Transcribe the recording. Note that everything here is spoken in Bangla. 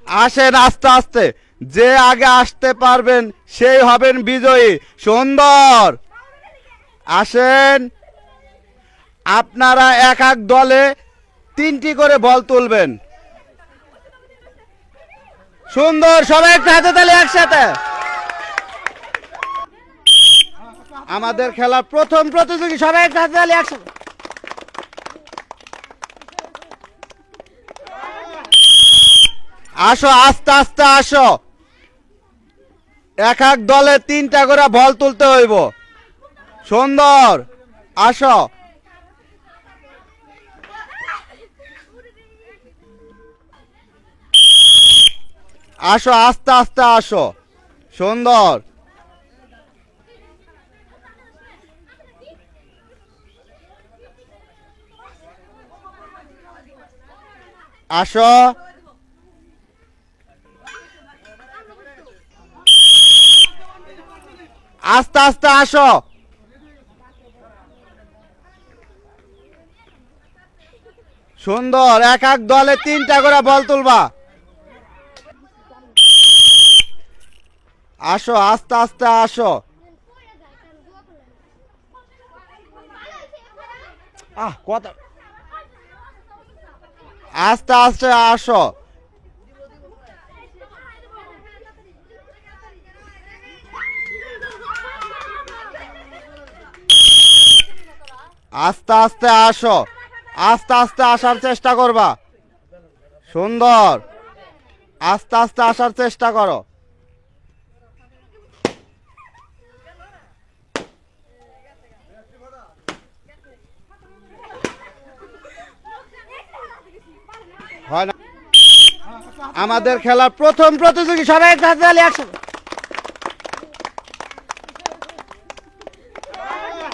আসেন আস্তে আস্তে, যে আগে আসতে পারবেন সেই হবেন বিজয়ী। সুন্দর, আসেন। আপনারা এক এক দলে 3টি করে বল তুলবেন। সুন্দর, সবাই একটা হাতে তালি একসাথে। আমাদের খেলার প্রথম প্রতিযোগী, সবাই একটা হাতে তালি একসাথে। আসো, আস্তে আস্তে আসো। এক এক দলে 3টা করে বল তুলতে হইব। সুন্দর, আসো। আসো, আস্তে আস্তে আসো। সুন্দর, আসো। আস্তে আস্তে আসো। সুন্দর, এক এক দলে 3টা করে বল তুলবা। আসো, আস্তে আস্তে আসো। কথা, আস্তে আস্তে আসো। আস্তে আস্তে আসো, আস্তে আস্তে আসার চেষ্টা করবা। সুন্দর, আস্তে আস্তে আসার চেষ্টা করো। হয় না। আমাদের খেলার প্রথম প্রতিযোগী, সবাই একটা হাতে তালি একসাথে।